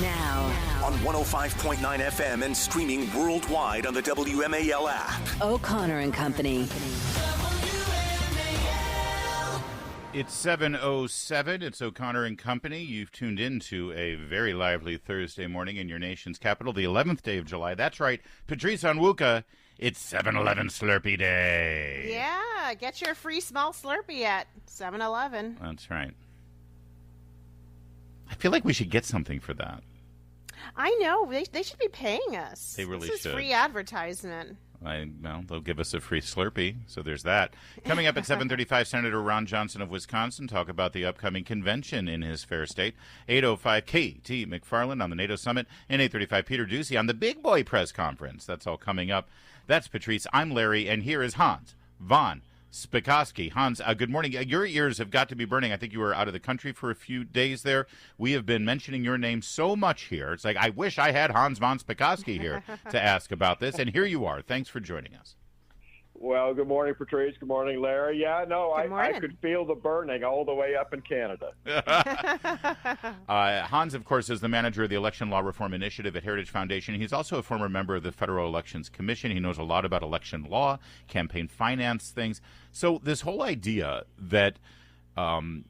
Now. On 105.9 FM and streaming worldwide on the WMAL app. O'Connor and Company. It's 7:07. It's O'Connor and Company. You've tuned into a very lively Thursday morning in your nation's capital, the 11th day of July. That's right. Patrice, Onwuka. It's 7-Eleven Slurpee Day. Yeah, get your free small Slurpee at 7-Eleven. That's right. I feel like we should get something for that. I know. They should be paying us. They really This should. is free advertisement. Well, they'll give us a free Slurpee, so there's that. Coming up at 7:35, Senator Ron Johnson of Wisconsin talk about the upcoming convention in his fair state. 8:05, KT McFarland on the NATO summit, and 8:35, Peter Doocy on the Big Boy press conference. That's all coming up. That's Patrice. I'm Larry, and here is Hans von Spakovsky. Hans, good morning. Your ears have got to be burning. I think you were out of the country for a few days there. We have been mentioning your name so much here. It's like, I wish I had Hans von Spakovsky here to ask about this. And here you are. Thanks for joining us. Well, good morning, Patrice. Good morning, Larry. Yeah, no, I could feel the burning all the way up in Canada. Hans, of course, is the manager of the Election Law Reform Initiative at Heritage Foundation. He's also a former member of the Federal Elections Commission. He knows a lot about election law, campaign finance things. So this whole idea that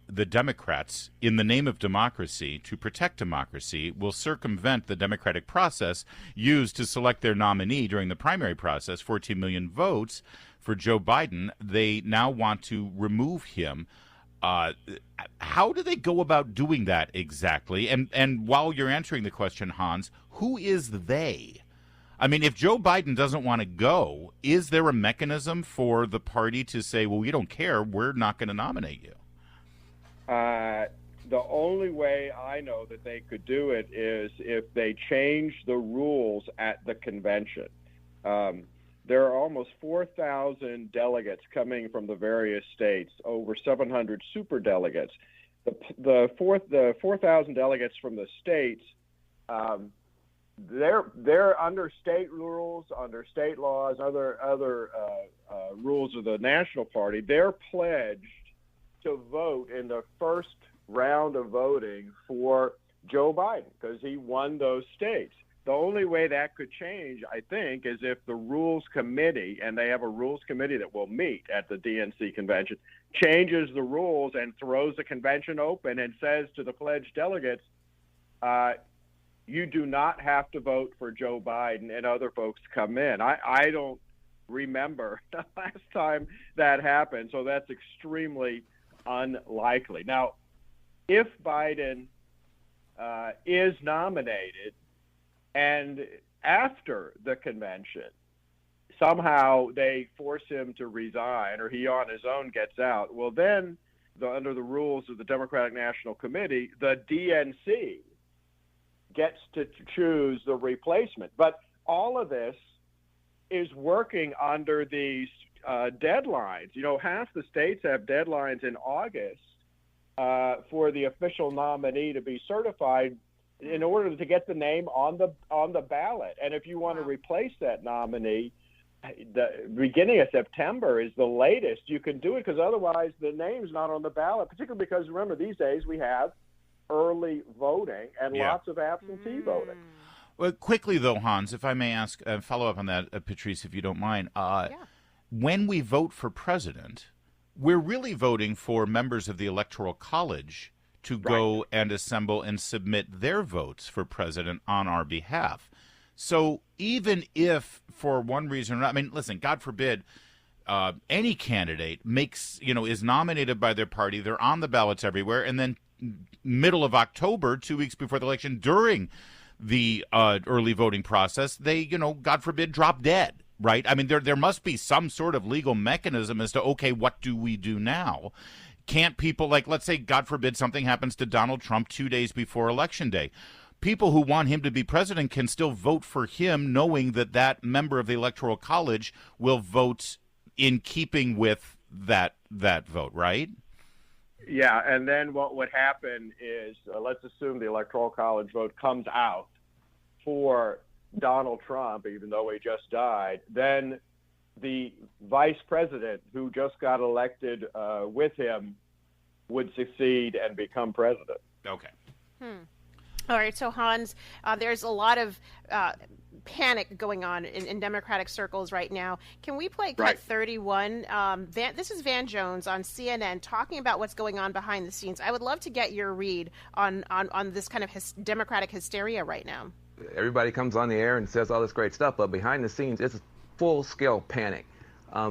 the Democrats, in the name of democracy, to protect democracy, will circumvent the democratic process used to select their nominee during the primary process, 14 million votes for Joe Biden. They now want to remove him. How do they go about doing that exactly? And while you're answering the question, Hans, who is they? I mean, if Joe Biden doesn't want to go, is there a mechanism for the party to say, well, we don't care, we're not going to nominate you? The only way I know that they could do it is if they change the rules at the convention. There are almost 4,000 delegates coming from the various states, over 700 super delegates. The 4,000 delegates from the states, they're under state rules, under state laws, other rules of the national party. They're pledged to vote in the first round of voting for Joe Biden because he won those states. The only way that could change, I think, is if the Rules Committee, and they have a Rules Committee that will meet at the DNC convention, changes the rules and throws the convention open and says to the pledged delegates, you do not have to vote for Joe Biden and other folks come in. I don't remember the last time that happened, so that's extremely unlikely. Now, if Biden is nominated and after the convention somehow they force him to resign or he on his own gets out, well then under the rules of the Democratic National Committee, the DNC gets to choose the replacement. But all of this is working under these deadlines. You know, half the states have deadlines in August for the official nominee to be certified in order to get the name on the ballot. And if you want to replace that nominee, the beginning of September is the latest you can do it, because otherwise the name's not on the ballot, particularly because, remember, these days we have early voting and lots of absentee voting. Well, quickly, though, Hans, if I may ask, follow up on that, Patrice, if you don't mind. When we vote for president, we're really voting for members of the Electoral College to go and assemble and submit their votes for president on our behalf. So even if, for one reason or another, I mean, listen, God forbid, any candidate is nominated by their party, they're on the ballots everywhere, and then middle of October, 2 weeks before the election, during the early voting process, they, God forbid, drop dead. Right? I mean, there must be some sort of legal mechanism as to, okay, what do we do now? Can't people, like, let's say, God forbid, something happens to Donald Trump 2 days before Election Day. People who want him to be president can still vote for him, knowing that that member of the Electoral College will vote in keeping with that vote, right? Yeah, and then what would happen is, let's assume the Electoral College vote comes out for Donald Trump, even though he just died, then the vice president who just got elected with him would succeed and become president. Okay. All right, so Hans, there's a lot of panic going on in Democratic circles right now. Can we play cut 31? This is Van Jones on CNN talking about what's going on behind the scenes. I would love to get your read on this kind of Democratic hysteria right now. Everybody comes on the air and says all this great stuff, but behind the scenes, it's full-scale panic.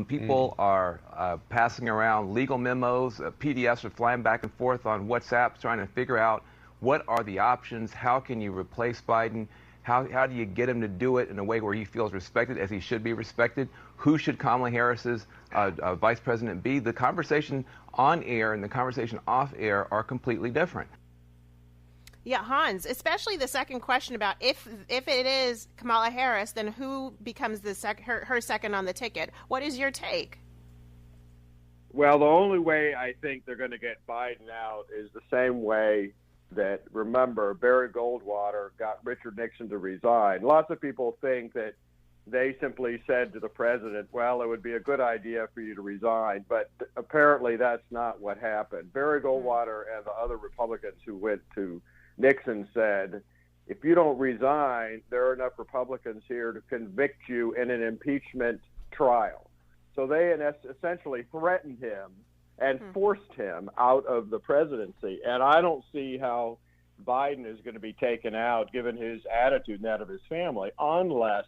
People are passing around legal memos, PDFs are flying back and forth on WhatsApp trying to figure out what are the options, how can you replace Biden, how do you get him to do it in a way where he feels respected as he should be respected, who should Kamala Harris's vice president be. The conversation on air and the conversation off air are completely different. Yeah, Hans, especially the second question about if it is Kamala Harris, then who becomes her second on the ticket? What is your take? Well, the only way I think they're going to get Biden out is the same way that, remember, Barry Goldwater got Richard Nixon to resign. Lots of people think that they simply said to the president, well, it would be a good idea for you to resign, but apparently that's not what happened. Barry Goldwater and the other Republicans who went to Nixon said, if you don't resign, there are enough Republicans here to convict you in an impeachment trial. So they essentially threatened him and forced him out of the presidency. And I don't see how Biden is going to be taken out, given his attitude and that of his family, unless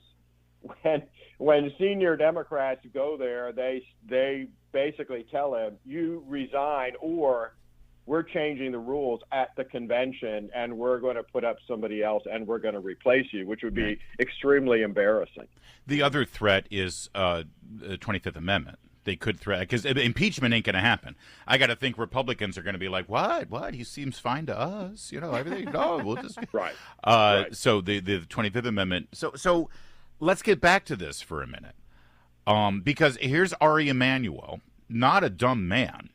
when senior Democrats go there, they basically tell him, you resign or we're changing the rules at the convention and we're going to put up somebody else and we're going to replace you, which would be extremely embarrassing. The other threat is the 25th Amendment. They could threat, because impeachment ain't going to happen. I got to think Republicans are going to be like, what? He seems fine to us. Everything. No, we'll just. Right. So the 25th Amendment. So let's get back to this for a minute. Because here's Ari Emanuel, not a dumb man.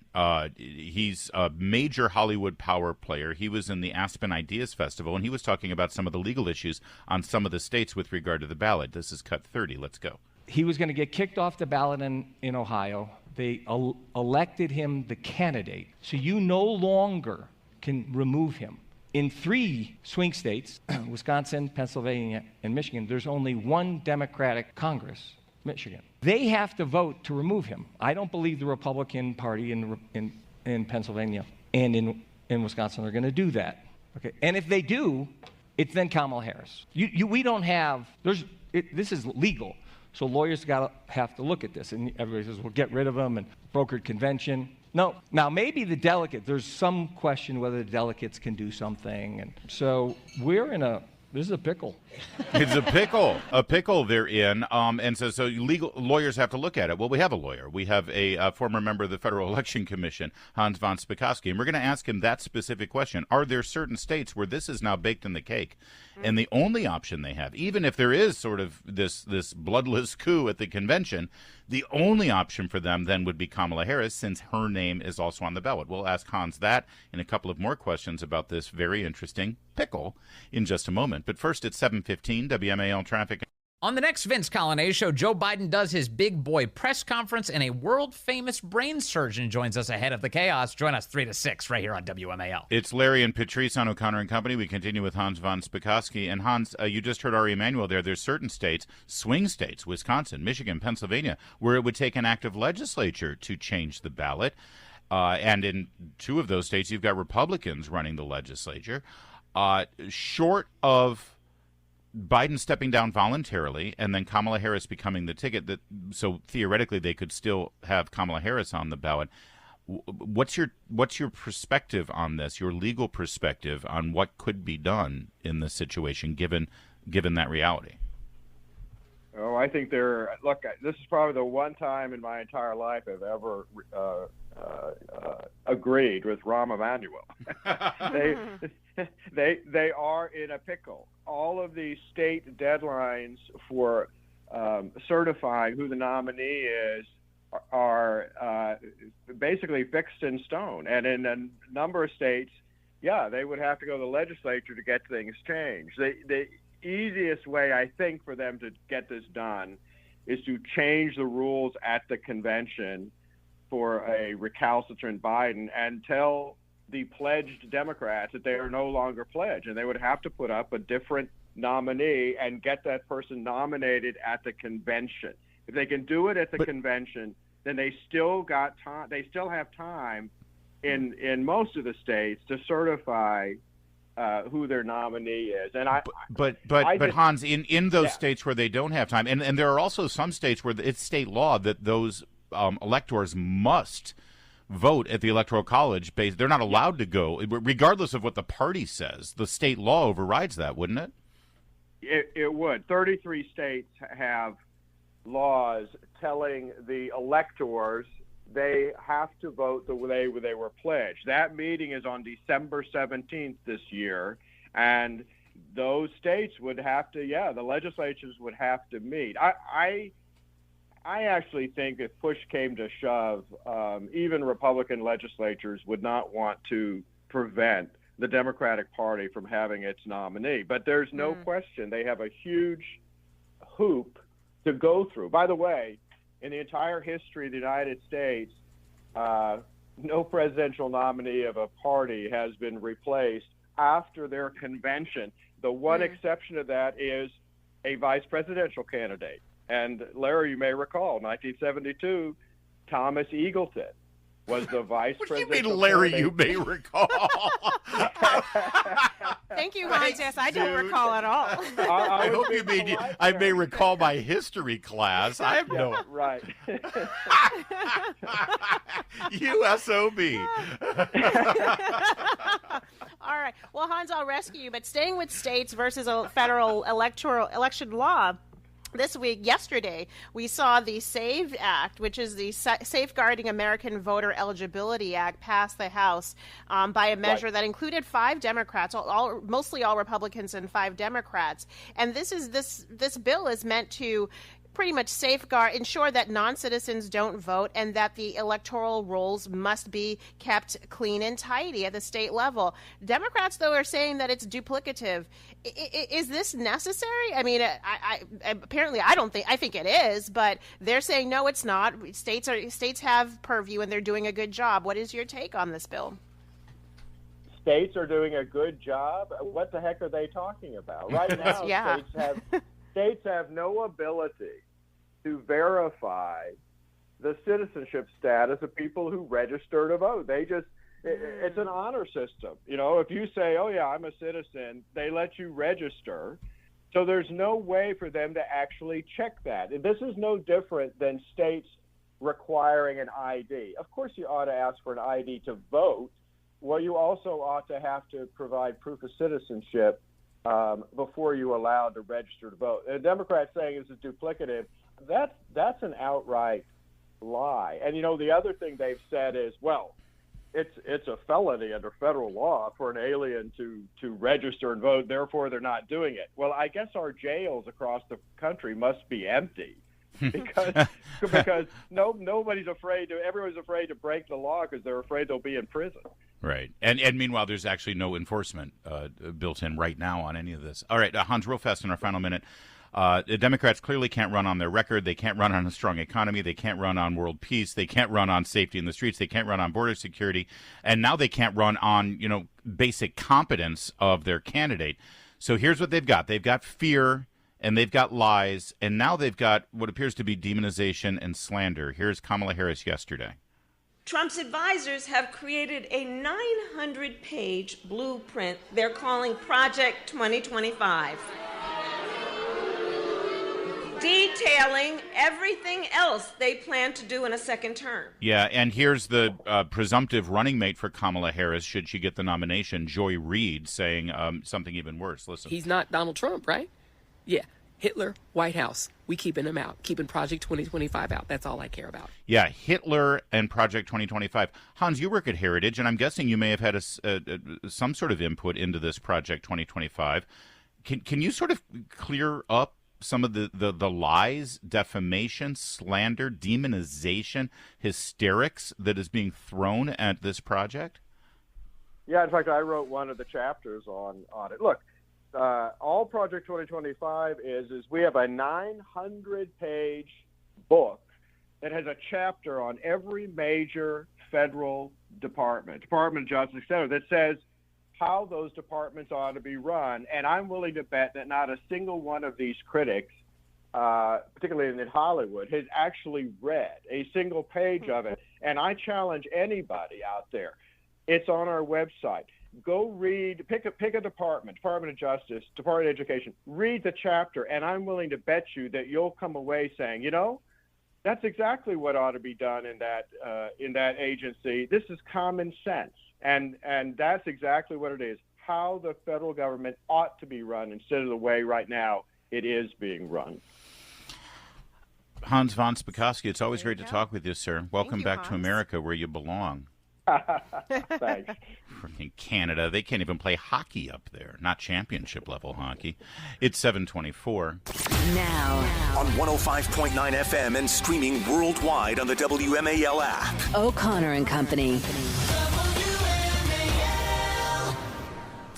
He's a major Hollywood power player. He was in the Aspen Ideas Festival, and he was talking about some of the legal issues on some of the states with regard to the ballot. This is cut 30. Let's go. He was going to get kicked off the ballot in Ohio. They elected him the candidate. So you no longer can remove him. In 3 swing states, Wisconsin, Pennsylvania, and Michigan, there's only one Democratic Congress, Michigan. They have to vote to remove him. I don't believe the Republican Party in Pennsylvania and in Wisconsin are going to do that. Okay, and if they do, it's then Kamala Harris. We don't have. This is legal. So lawyers have to look at this, and everybody says, well, get rid of them and brokered convention. No. Now, maybe there's some question whether the delegates can do something. And so this is a pickle. It's a pickle they're in. And so legal lawyers have to look at it. Well, we have a lawyer. We have a former member of the Federal Election Commission, Hans von Spakovsky, and we're going to ask him that specific question. Are there certain states where this is now baked in the cake? And the only option they have, even if there is sort of this bloodless coup at the convention, the only option for them then would be Kamala Harris, since her name is also on the ballot. We'll ask Hans that and a couple of more questions about this very interesting pickle in just a moment. But first, it's 7:15, WMAL Traffic. On the next Vince Colonnade show, Joe Biden does his big boy press conference, and a world-famous brain surgeon joins us ahead of the chaos. Join us 3 to 6 right here on WMAL. It's Larry and Patrice on O'Connor and Company. We continue with Hans von Spakovsky. And Hans, you just heard Ari Emanuel there. There's certain states, swing states, Wisconsin, Michigan, Pennsylvania, where it would take an active legislature to change the ballot. And in 2 of those states, you've got Republicans running the legislature. Short of Biden stepping down voluntarily and then Kamala Harris becoming the ticket, so theoretically they could still have Kamala Harris on the ballot. What's your perspective on this, your legal perspective on what could be done in this situation given that reality? Oh, I think this is probably the one time in my entire life I've ever agreed with Rahm Emanuel. They are in a pickle. All of these state deadlines for certifying who the nominee is are basically fixed in stone. And in a number of states, they would have to go to the legislature to get things changed. The easiest way, I think, for them to get this done is to change the rules at the convention for a recalcitrant Biden and tell the pledged Democrats that they are no longer pledged, and they would have to put up a different nominee and get that person nominated at the convention. If they can do it at the convention, then they still got time. They still have time in most of the states to certify who their nominee is. And but Hans, in those states where they don't have time, and there are also some states where it's state law that those electors must vote at the Electoral College. They're not allowed to go, regardless of what the party says. The state law overrides that, wouldn't it? It would. 33 states have laws telling the electors they have to vote the way they were pledged. That meeting is on December 17th this year, and those states would have to, the legislatures would have to meet. I actually think if push came to shove, even Republican legislatures would not want to prevent the Democratic Party from having its nominee. But there's no question they have a huge hoop to go through. By the way, in the entire history of the United States, no presidential nominee of a party has been replaced after their convention. The one exception to that is a vice presidential candidate. And Larry, you may recall, 1972, Thomas Eagleton was the vice presidential What do you mean, Larry, candidate. you may recall? Thank you, Hans. Yes, I don't recall at all. I hope you mean I may recall my history class. I have no... Right. USOB. All right. Well, Hans, I'll rescue you. But staying with states versus a federal election law, yesterday, we saw the SAVE Act, which is the Safeguarding American Voter Eligibility Act, pass the House by a measure that included 5 Democrats, mostly all Republicans and 5 Democrats. And this bill is meant to pretty much ensure that non-citizens don't vote and that the electoral rolls must be kept clean and tidy at the state level. Democrats, though, are saying that it's duplicative. Is this necessary? I mean, I think it is, but they're saying no, it's not. States have purview and they're doing a good job. What is your take on this bill? States are doing a good job? What the heck are they talking about? Right now, states have no ability to verify the citizenship status of people who register to vote. It's an honor system. You know, if you say, oh yeah, I'm a citizen, they let you register. So there's no way for them to actually check that. And this is no different than states requiring an ID. Of course you ought to ask for an ID to vote. Well, you also ought to have to provide proof of citizenship before you're allowed to register to vote. And Democrats saying this is duplicative, that's an outright lie. And, you know, the other thing they've said is, well, it's a felony under federal law for an alien to register and vote, therefore they're not doing it. Well, I guess our jails across the country must be empty because everyone's afraid to break the law because they're afraid they'll be in prison. Right. And meanwhile, there's actually no enforcement built in right now on any of this. All right, Hans, real fast in our final minute. The Democrats clearly can't run on their record. They can't run on a strong economy. They can't run on world peace. They can't run on safety in the streets. They can't run on border security. And now they can't run on, basic competence of their candidate. So here's what they've got. They've got fear and they've got lies. And now they've got what appears to be demonization and slander. Here's Kamala Harris yesterday. Trump's advisors have created a 900-page blueprint they're calling Project 2025. Detailing everything else they plan to do in a second term. Yeah, and here's the presumptive running mate for Kamala Harris, should she get the nomination, Joy Reid, saying something even worse. Listen. He's not Donald Trump, right? Yeah. Hitler, White House. We keeping him out. Keeping Project 2025 out. That's all I care about. Yeah, Hitler and Project 2025. Hans, you work at Heritage, and I'm guessing you may have had some sort of input into this Project 2025. Can you sort of clear up some of the lies, defamation, slander, demonization, hysterics that is being thrown at this project? Yeah, in fact, I wrote one of the chapters on it. Look, all Project 2025 is we have a 900-page book that has a chapter on every major federal department of Justice, et cetera, that says how those departments ought to be run. And I'm willing to bet that not a single one of these critics, particularly in Hollywood, has actually read a single page of it. And I challenge anybody out there. It's on our website. Go read, pick a Department of Justice, Department of Education, read the chapter, and I'm willing to bet you that you'll come away saying, you know, that's exactly what ought to be done in that agency. This is common sense, and that's exactly what it is, how the federal government ought to be run instead of the way right now it is being run. Hans von Spakovsky, it's always great to talk with you, sir. Welcome back Hans. to America, where you belong. Thanks. Freaking Canada. They can't even play hockey up there. Not championship level hockey. It's 7:24. Now, On 105.9 FM and streaming worldwide on the WMAL app. O'Connor and Company.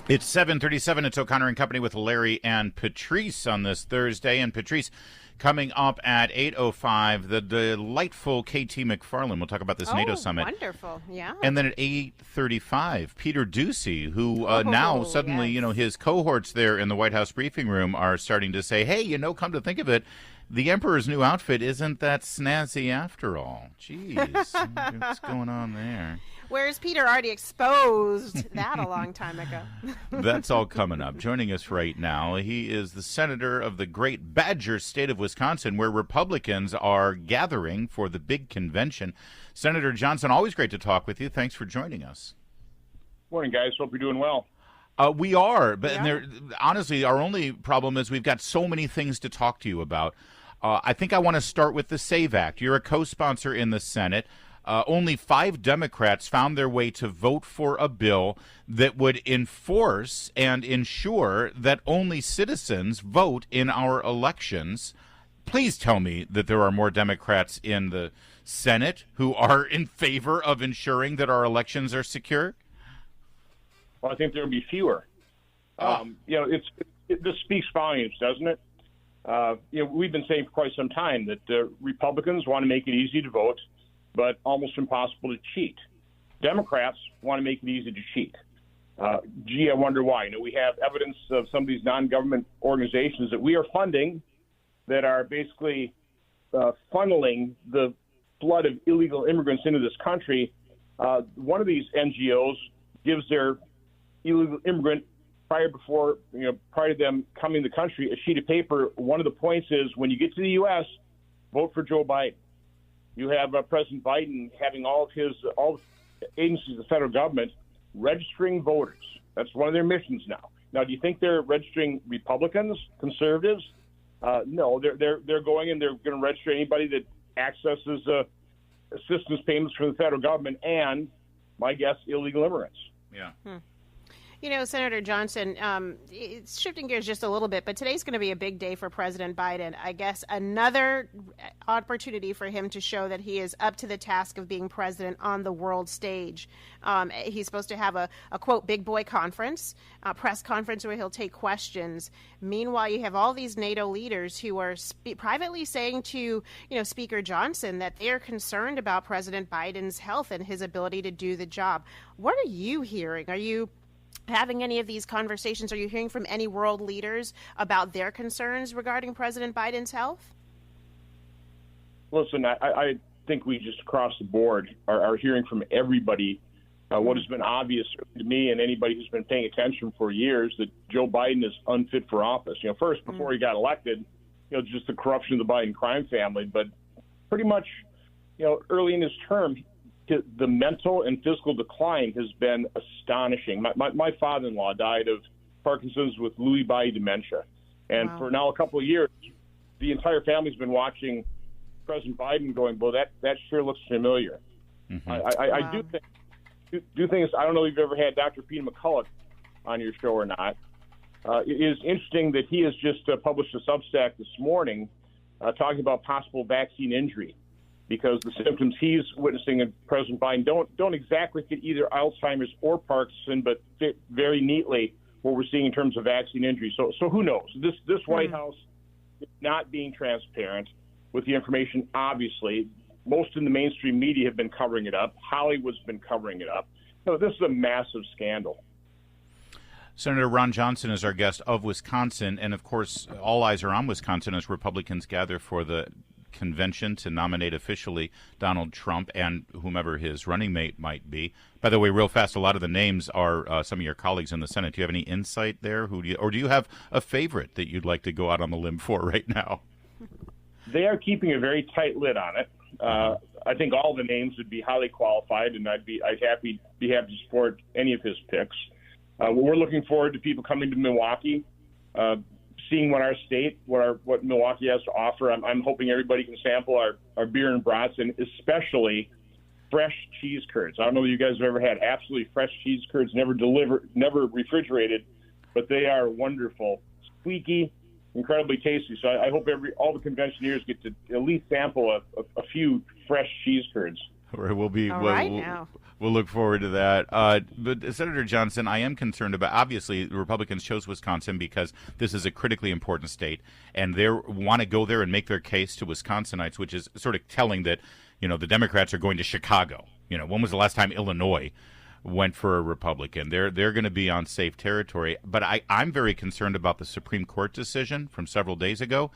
It's 7:37. It's O'Connor and Company with Larry and Patrice on this Thursday. And Patrice, coming up at 8:05, the delightful KT McFarland. We'll talk about this NATO summit. Wonderful, yeah. And then at 8:35, Peter Doocy, who now suddenly, yes. his cohorts there in the White House briefing room are starting to say, hey, come to think of it, the Emperor's new outfit isn't that snazzy after all. Jeez, what's going on there? Whereas Peter already exposed that a long time ago. That's all coming up. Joining us right now, he is the senator of the great Badger state of Wisconsin, where Republicans are gathering for the big convention. Senator Johnson, always great to talk with you. Thanks for joining us. Morning, guys. Hope you're doing well. We are, but honestly, our only problem is we've got so many things to talk to you about. I think I want to start with the SAVE Act. You're a co-sponsor in the Senate. Only 5 Democrats found their way to vote for a bill that would enforce and ensure that only citizens vote in our elections. Please tell me that there are more Democrats in the Senate who are in favor of ensuring that our elections are secure. Well, I think there will be fewer. This speaks volumes, doesn't it? We've been saying for quite some time that Republicans want to make it easy to vote, but almost impossible to cheat. Democrats want to make it easy to cheat. I wonder why. We have evidence of some of these non-government organizations that we are funding that are basically funneling the flood of illegal immigrants into this country. One of these NGOs gives their illegal immigrant prior to them coming to the country a sheet of paper. One of the points is when you get to the U.S., vote for Joe Biden. You have President Biden having all agencies of the federal government registering voters. That's one of their missions now. Now, do you think they're registering Republicans, conservatives? No, they're going and they're going to register anybody that accesses assistance payments from the federal government and, my guess, illegal immigrants. Yeah. Senator Johnson, it's shifting gears just a little bit, but today's going to be a big day for President Biden. I guess another opportunity for him to show that he is up to the task of being president on the world stage. He's supposed to have a quote, big boy conference, a press conference where he'll take questions. Meanwhile, you have all these NATO leaders who are privately saying to, Speaker Johnson that they are concerned about President Biden's health and his ability to do the job. What are you hearing? Are you having any of these conversations? Are you hearing from any world leaders about their concerns regarding President Biden's health? Listen, I think we just across the board are hearing from everybody what has been obvious to me and anybody who's been paying attention for years, that Joe Biden is unfit for office. First, before he got elected, just the corruption of the Biden crime family, but pretty much, early in his term, the mental and physical decline has been astonishing. My father-in-law died of Parkinson's with Lewy body dementia. And for now a couple of years, the entire family's been watching President Biden going, well, that sure looks familiar. Mm-hmm. I do think I don't know if you've ever had Dr. Peter McCullough on your show or not. It is interesting that he has just published a Substack this morning talking about possible vaccine injury, because the symptoms he's witnessing in President Biden don't exactly fit either Alzheimer's or Parkinson, but fit very neatly what we're seeing in terms of vaccine injury. So who knows? This White House is not being transparent with the information, obviously. most in the mainstream media have been covering it up. Hollywood's been covering it up. So this is a massive scandal. Senator Ron Johnson is our guest of Wisconsin, and of course, all eyes are on Wisconsin as Republicans gather for the convention to nominate officially Donald Trump and whomever his running mate might be. By the way, real fast, a lot of the names are some of your colleagues in the Senate. Do you have any insight there? Do you have a favorite that you'd like to go out on the limb for right now? They are keeping a very tight lid on it. I think all the names would be highly qualified, and I'd be happy to support any of his picks. We're looking forward to people coming to Milwaukee, seeing what our state, what Milwaukee has to offer. I'm hoping everybody can sample our beer and brats, and especially fresh cheese curds. I don't know if you guys have ever had absolutely fresh cheese curds, never refrigerated, but they are wonderful, squeaky, incredibly tasty. So I hope all the conventioneers get to at least sample a few fresh cheese curds. We'll look forward to that. But Senator Johnson, I am concerned about, obviously, the Republicans chose Wisconsin because this is a critically important state, and they want to go there and make their case to Wisconsinites, which is sort of telling that, the Democrats are going to Chicago. When was the last time Illinois went for a Republican? They're going to be on safe territory. But I'm very concerned about the Supreme Court decision from several days ago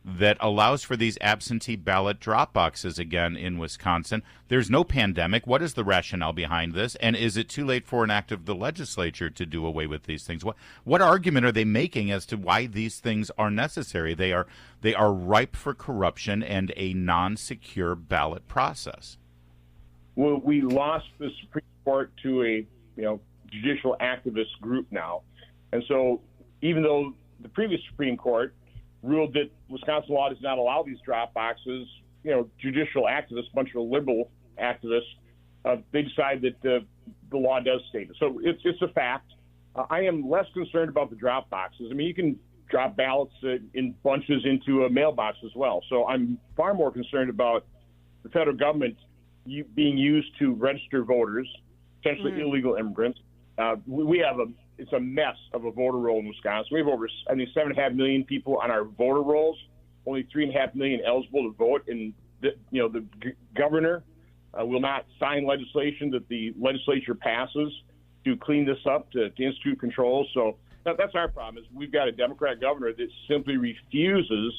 that allows for these absentee ballot drop boxes again in Wisconsin. There's no pandemic. What is the rationale behind this? And is it too late for an act of the legislature to do away with these things? What argument are they making as to why these things are necessary? They are ripe for corruption and a non-secure ballot process. Well, we lost the Supreme Court to a judicial activist group now. And so even though the previous Supreme Court ruled that Wisconsin law does not allow these drop boxes, judicial activists, a bunch of liberal activists, they decide that the law does state it. So it's a fact. I am less concerned about the drop boxes. I mean, you can drop ballots in bunches into a mailbox as well. So I'm far more concerned about the federal government being used to register voters, potentially illegal immigrants. It's a mess of a voter roll in Wisconsin. We have over, 7.5 million people on our voter rolls, only 3.5 million eligible to vote. And the governor will not sign legislation that the legislature passes to clean this up, to institute controls. So that's our problem. Is we've got a Democrat governor that simply refuses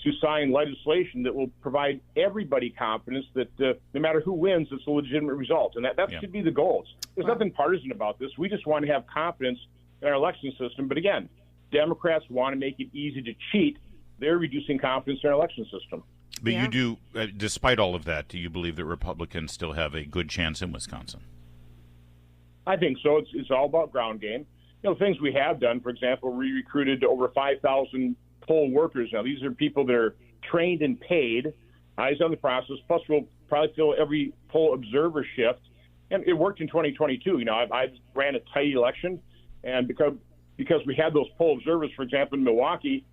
to sign legislation that will provide everybody confidence that no matter who wins, it's a legitimate result. And that should be the goal. There's nothing partisan about this. We just want to have confidence in our election system. But again, Democrats want to make it easy to cheat. They're reducing confidence in our election system. But you do, despite all of that, do you believe that Republicans still have a good chance in Wisconsin? I think so. It's all about ground game. Things we have done, for example, we recruited over 5,000 poll workers. Now, these are people that are trained and paid, eyes on the process, plus we'll probably fill every poll observer shift. And it worked in 2022. I ran a tight election, and because we had those poll observers, for example, in Milwaukee,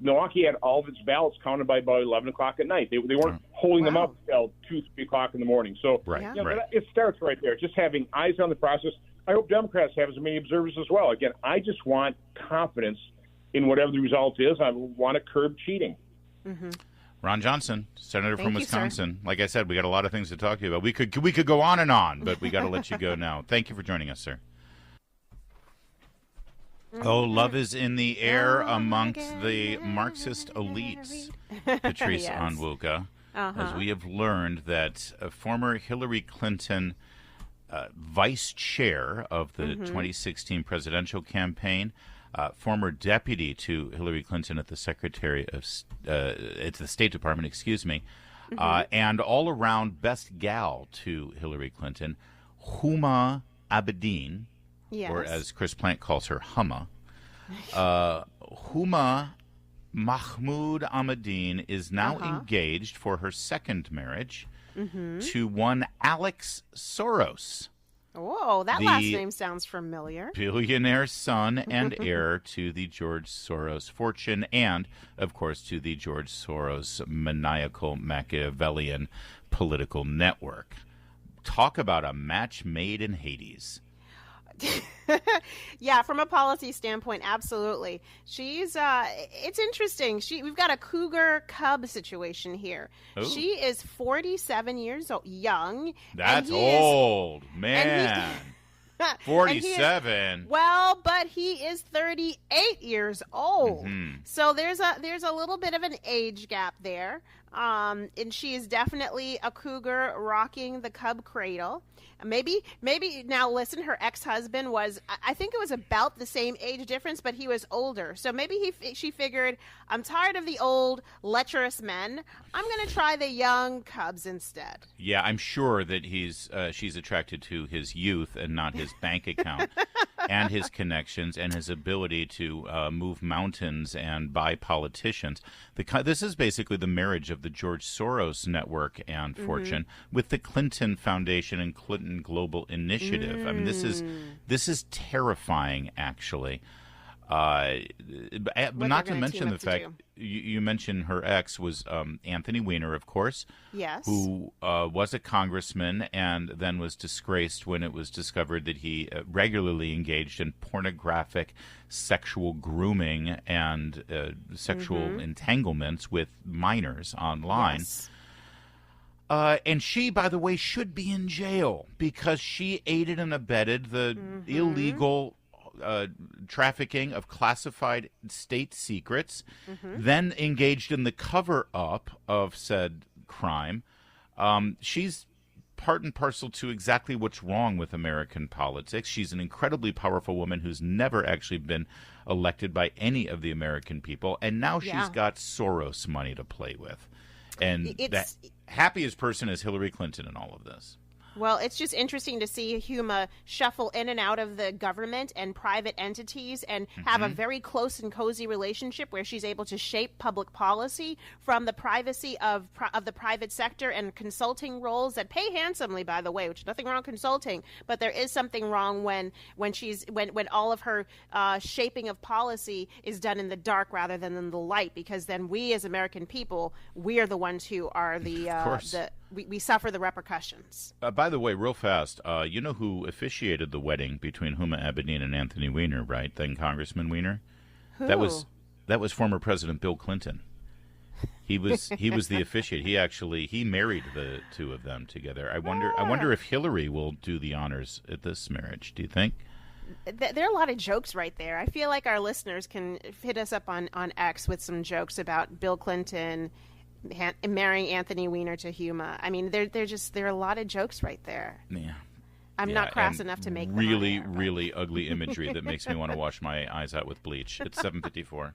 Milwaukee had all of its ballots counted by about 11 o'clock at night. They weren't holding them up until 2, 3 o'clock in the morning. So it starts right there, just having eyes on the process. I hope Democrats have as many observers as well. Again, I just want confidence in whatever the result is. I want to curb cheating. Mm-hmm. Ron Johnson, Senator from Wisconsin. Like I said, we got a lot of things to talk to you about. We could go on and on, but we got to let you go now. Thank you for joining us, sir. Oh, love is in the air amongst the Marxist elites, Patrice Onwuka, as we have learned that a former Hillary Clinton vice chair of the 2016 presidential campaign, former deputy to Hillary Clinton at the Secretary of at the State Department, and all around best gal to Hillary Clinton, Huma Abedin, or as Chris Plant calls her, Huma. Huma Mahmoud Ahmadine is now engaged for her second marriage to one Alex Soros. Whoa, that last name sounds familiar. Billionaire son and heir to the George Soros fortune and, of course, to the George Soros maniacal Machiavellian political network. Talk about a match made in Hades. Yeah, from a policy standpoint, absolutely. She's it's interesting. We've got a cougar cub situation here. Ooh. She is 47 years old, young. That's old, man. 47. Well, but he is 38 years old. Mm-hmm. So there's a little bit of an age gap there. And she is definitely a cougar rocking the cub cradle. Maybe now listen, her ex-husband was, I think it was about the same age difference, but he was older. So maybe she figured, I'm tired of the old lecherous men. I'm going to try the young cubs instead. Yeah, I'm sure that she's attracted to his youth and not his bank account and his connections and his ability to move mountains and buy politicians. This is basically the marriage of the George Soros network and fortune with the Clinton Foundation and Clinton Global Initiative. I mean, this is terrifying, actually. Not to mention the fact you mentioned her ex was Anthony Weiner, of course. Yes. Who was a congressman and then was disgraced when it was discovered that he regularly engaged in pornographic sexual grooming and sexual entanglements with minors online. Yes. And she, by the way, should be in jail because she aided and abetted the illegal trafficking of classified state secrets, then engaged in the cover-up of said crime. She's part and parcel to exactly what's wrong with American politics. She's an incredibly powerful woman who's never actually been elected by any of the American people, and now she's got Soros money to play with. And the happiest person is Hillary Clinton in all of this. Well, it's just interesting to see Huma shuffle in and out of the government and private entities and have a very close and cozy relationship where she's able to shape public policy from the privacy of the private sector and consulting roles that pay handsomely, by the way, which is nothing wrong with consulting, but there is something wrong when all of her shaping of policy is done in the dark rather than in the light, because then we as American people, we are the ones who are we suffer the repercussions. By the way, real fast, you know who officiated the wedding between Huma Abedin and Anthony Weiner, right? Then Congressman Weiner. Who? That was former President Bill Clinton. He was the officiate. He married the two of them together. I wonder if Hillary will do the honors at this marriage. Do you think? There are a lot of jokes right there. I feel like our listeners can hit us up on X with some jokes about Bill Clinton marrying Anthony Weiner to Huma. I mean, there are a lot of jokes right there. Yeah. I'm not crass enough to make them really ugly imagery that makes me want to wash my eyes out with bleach. It's 7:54.